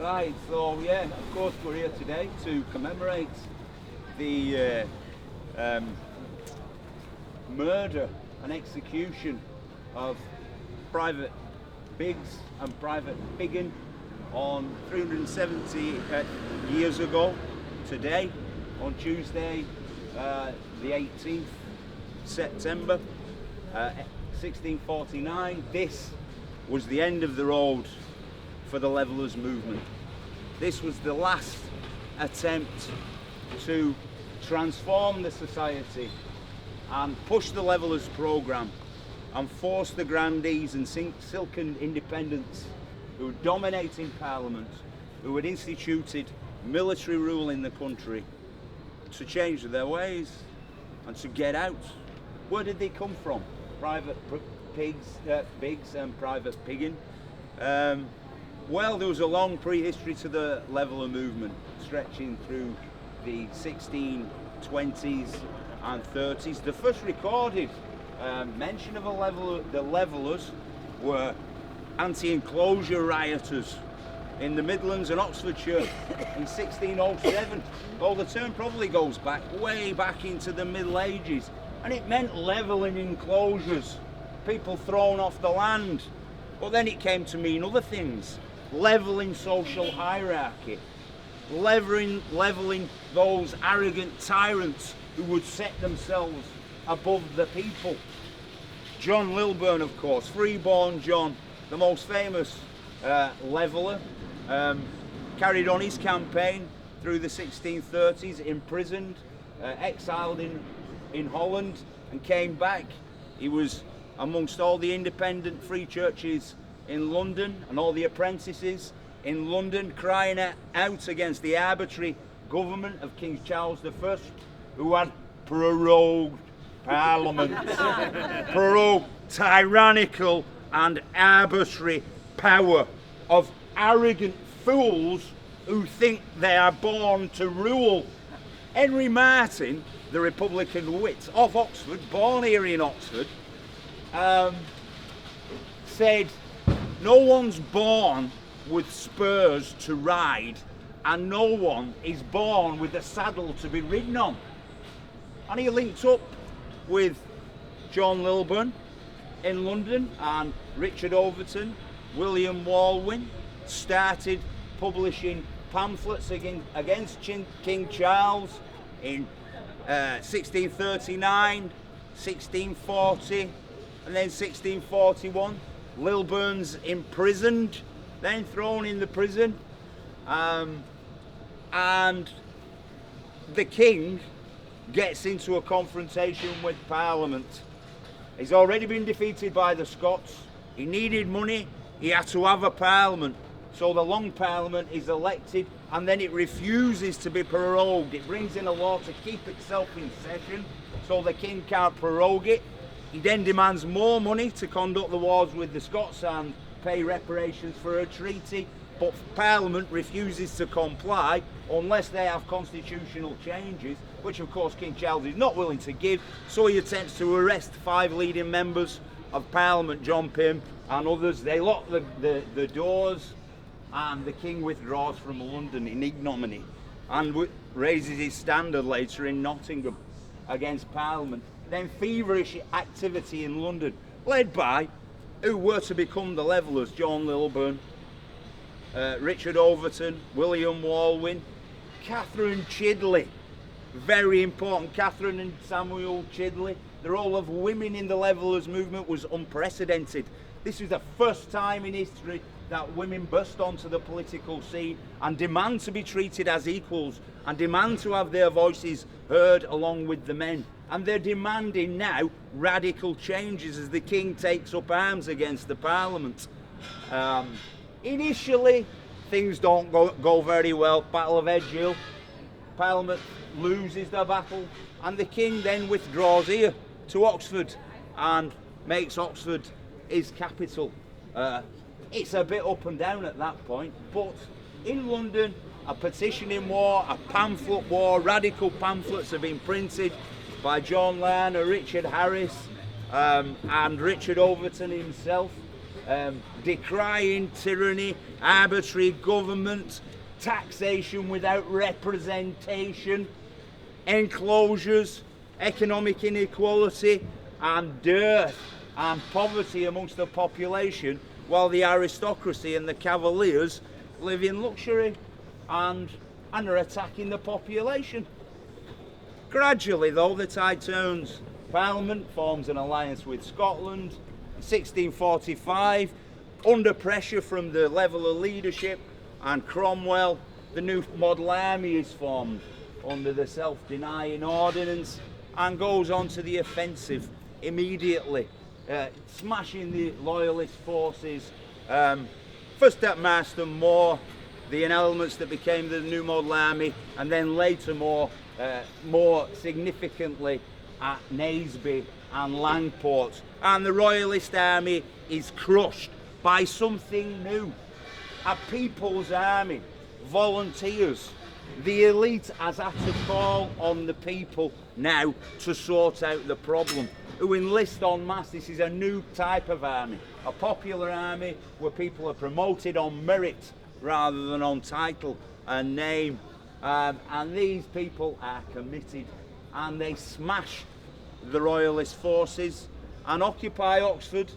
Right, so yeah, of course we're here today to commemorate the murder and execution of Private Biggs and Private Piggin on 370 years ago today, on Tuesday the 18th September 1649. This was the end of the road for the Levellers movement. This was the last attempt to transform the society and push the Levellers programme and force the grandees and silken independents who were dominating Parliament, who had instituted military rule in the country, to change their ways and to get out. Where did they come from? Private Biggs and Private Piggin. Well, there was a long prehistory to the Leveller movement, stretching through the 1620s and 30s. The first recorded mention of the Levellers were anti-enclosure rioters in the Midlands and Oxfordshire in 1607. Well, the term probably goes back, way back into the Middle Ages, and it meant levelling enclosures, people thrown off the land. But then it came to mean other things. Levelling social hierarchy, levelling those arrogant tyrants who would set themselves above the people. John Lilburne, of course, freeborn John, the most famous leveller, carried on his campaign through the 1630s, imprisoned, exiled in Holland, and came back. He was amongst all the independent free churches in London and all the apprentices in London, crying out against the arbitrary government of King Charles I, who had prorogued Parliament, prorogued tyrannical and arbitrary power of arrogant fools who think they are born to rule. Henry Martin, the Republican wit of Oxford, born here in Oxford, said, "No one's born with spurs to ride, and no one is born with a saddle to be ridden on." And he linked up with John Lilburne in London and Richard Overton. William Walwyn started publishing pamphlets against King Charles in 1639, 1640, and then 1641. Lilburne's imprisoned, then thrown in the prison, and the king gets into a confrontation with Parliament. He's already been defeated by the Scots. He needed money, he had to have a Parliament. So the Long Parliament is elected, and then it refuses to be prorogued. It brings in a law to keep itself in session, so the king can't prorogue it. He then demands more money to conduct the wars with the Scots and pay reparations for a treaty, but Parliament refuses to comply unless they have constitutional changes, which of course King Charles is not willing to give, so he attempts to arrest 5 leading members of Parliament, John Pym and others. They lock the doors, and the king withdraws from London in ignominy and raises his standard later in Nottingham against Parliament. Then feverish activity in London, led by who were to become the Levellers: John Lilburne, Richard Overton, William Walwyn, Catherine Chidley, very important, Catherine and Samuel Chidley. The role of women in the Levellers movement was unprecedented. This was the first time in history that women burst onto the political scene and demand to be treated as equals and demand to have their voices heard along with the men. And they're demanding now radical changes as the king takes up arms against the Parliament. Initially, things don't go very well. Battle of Edgehill, Parliament loses the battle, and the king then withdraws here to Oxford and makes Oxford his capital. It's a bit up and down at that point, but in London, a petitioning war, a pamphlet war, radical pamphlets have been printed by John Larner, Richard Harris, and Richard Overton himself. decrying tyranny, arbitrary government, taxation without representation, enclosures, economic inequality, and dearth and poverty amongst the population, while the aristocracy and the cavaliers live in luxury and are attacking the population. Gradually, though, the tide turns. Parliament forms an alliance with Scotland. In 1645, under pressure from the Leveller leadership and Cromwell, the new model army is formed under the self-denying ordinance and goes on to the offensive immediately, smashing the loyalist forces, first at Marston Moor, the elements that became the new model army, and then later more significantly at Naseby and Langport. And the royalist army is crushed by something new, a people's army, volunteers. The elite has had to call on the people now to sort out the problem, who enlist en masse. This is a new type of army, a popular army where people are promoted on merit rather than on title and name. And these people are committed, and they smash the royalist forces and occupy Oxford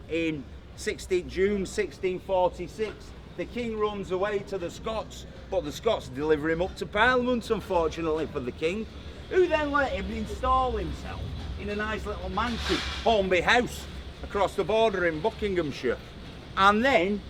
in June 1646. The king runs away to the Scots, but the Scots deliver him up to Parliament, unfortunately for the king, who then let him install himself in a nice little mansion, Holmby House, across the border in Buckinghamshire. And then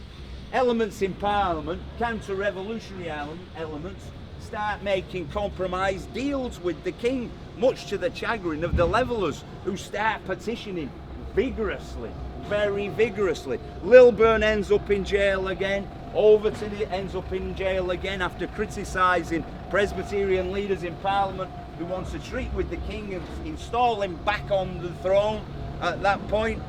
elements in Parliament, counter-revolutionary elements, start making compromise deals with the king, much to the chagrin of the Levellers, who start petitioning vigorously, very vigorously. Lilburne ends up in jail again. Overton ends up in jail again after criticising Presbyterian leaders in Parliament who wants to treat with the king and install him back on the throne at that point.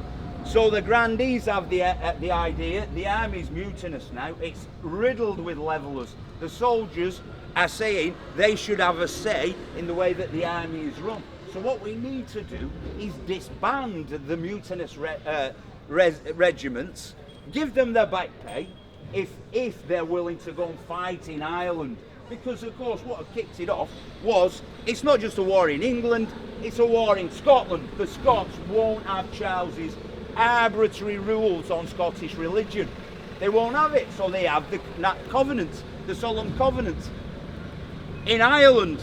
So the grandees have the idea. The army's mutinous now. It's riddled with Levellers. The soldiers are saying they should have a say in the way that the army is run. So what we need to do is disband the mutinous regiments, give them their back pay if they're willing to go and fight in Ireland. Because of course what kicked it off was, it's not just a war in England, it's a war in Scotland. The Scots won't have Charles's arbitrary rules on Scottish religion. They won't have it, so they have the covenant, the solemn covenant. In Ireland,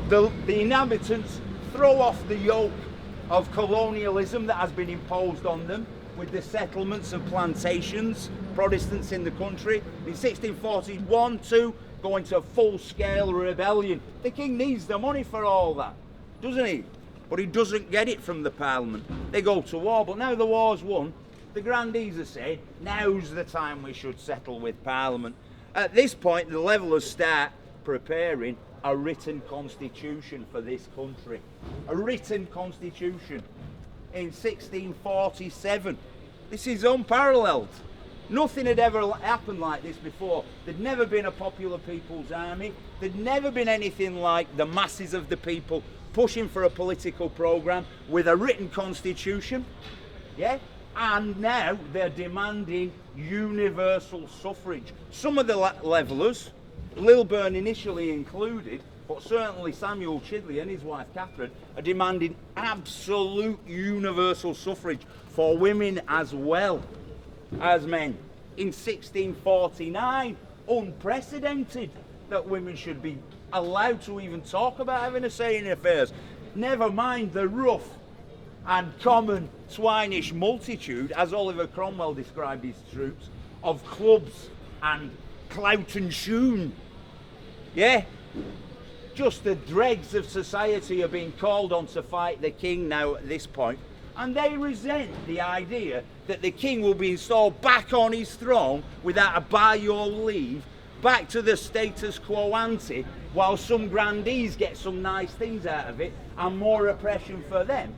the inhabitants throw off the yoke of colonialism that has been imposed on them with the settlements and plantations, Protestants in the country. In 1641-2, go into full-scale rebellion. The king needs the money for all that, doesn't he? But he doesn't get it from the Parliament. They go to war, but now the war's won, the grandees are saying, now's the time we should settle with Parliament. At this point, the Levellers start preparing a written constitution for this country. A written constitution in 1647. This is unparalleled. Nothing had ever happened like this before. There'd never been a popular people's army. There'd never been anything like the masses of the people pushing for a political programme with a written constitution. Yeah? And now they're demanding universal suffrage. Some of the Levellers, Lilburne initially included, but certainly Samuel Chidley and his wife Catherine, are demanding absolute universal suffrage for women as well as men. In 1649, unprecedented that women should be allowed to even talk about having a say in affairs. Never mind the rough and common swinish multitude, as Oliver Cromwell described his troops, of clubs and clout and shoon. Yeah? Just the dregs of society are being called on to fight the king now at this point, and they resent the idea that the king will be installed back on his throne without a by your leave, back to the status quo ante, while some grandees get some nice things out of it and more oppression for them.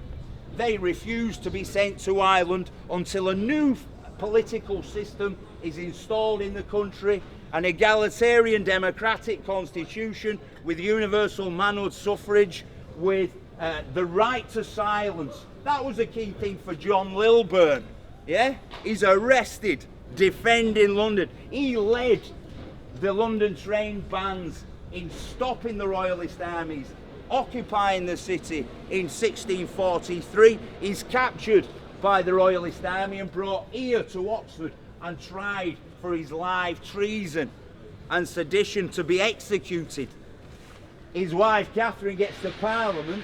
They refuse to be sent to Ireland until a new political system is installed in the country, an egalitarian democratic constitution with universal manhood suffrage, with the right to silence. That was a key thing for John Lilburne. Yeah, he's arrested defending London. He led the London trained bands in stopping the royalist armies, occupying the city in 1643. He's captured by the royalist army and brought here to Oxford and tried for his life treason and sedition to be executed. His wife Catherine gets to Parliament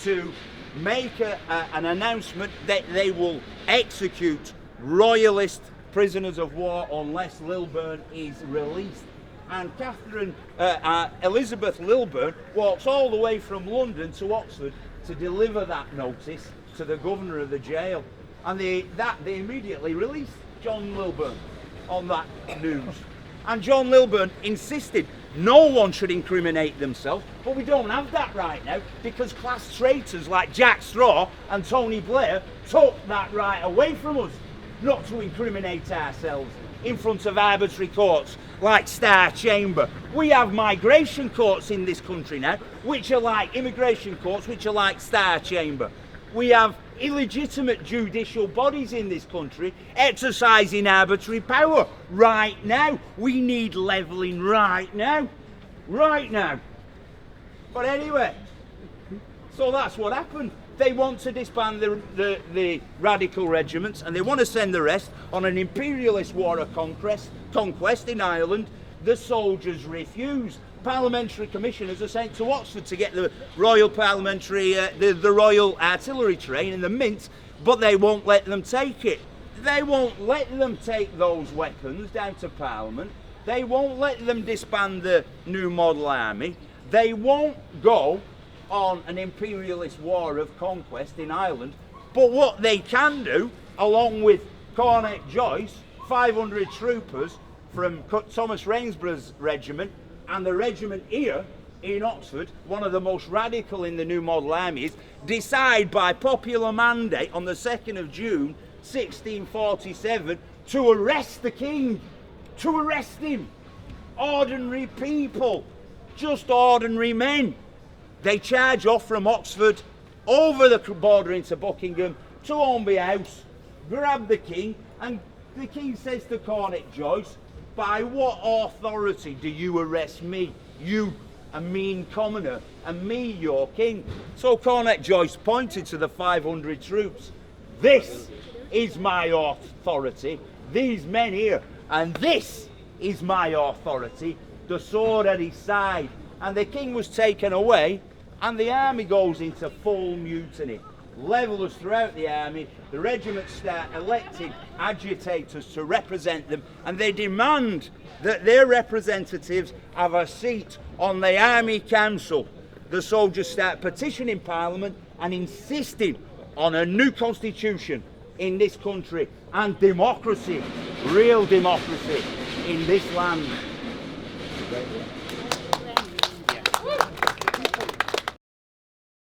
to make an announcement that they will execute royalist prisoners of war unless Lilburne is released. And Elizabeth Lilburne walks all the way from London to Oxford to deliver that notice to the governor of the jail. And they immediately released John Lilburne on that news. And John Lilburne insisted no one should incriminate themselves, but we don't have that right now because class traitors like Jack Straw and Tony Blair took that right away from us, not to incriminate ourselves in front of arbitrary courts like Star Chamber. We have migration courts in this country now, which are like immigration courts, which are like Star Chamber. We have illegitimate judicial bodies in this country exercising arbitrary power right now. We need levelling right now. Right now. But anyway, so that's what happened. They want to disband the radical regiments and they want to send the rest on an imperialist war of conquest in Ireland. The soldiers refuse. Parliamentary commissioners are sent to Oxford to get the Royal Parliamentary, the Royal Artillery train in the Mint, but they won't let them take it. They won't let them take those weapons down to Parliament. They won't let them disband the new model army. They won't go on an imperialist war of conquest in Ireland. But what they can do, along with Cornet Joyce, 500 troopers from Thomas Rainsborough's regiment, and the regiment here in Oxford, one of the most radical in the new model armies, decide by popular mandate on the 2nd of June 1647 to arrest the king, to arrest him. Ordinary people, just ordinary men. They charge off from Oxford, over the border into Buckingham, to Hornby House, grab the king, and the king says to Cornet Joyce, "By what authority do you arrest me, you a mean commoner, and me your king?" So Cornet Joyce pointed to the 500 troops. "This is my authority, these men here, and this is my authority," the sword at his side. And the king was taken away, and the army goes into full mutiny. Levellers throughout the army, the regiments start electing agitators to represent them, and they demand that their representatives have a seat on the army council. The soldiers start petitioning Parliament and insisting on a new constitution in this country and democracy, real democracy in this land. Right.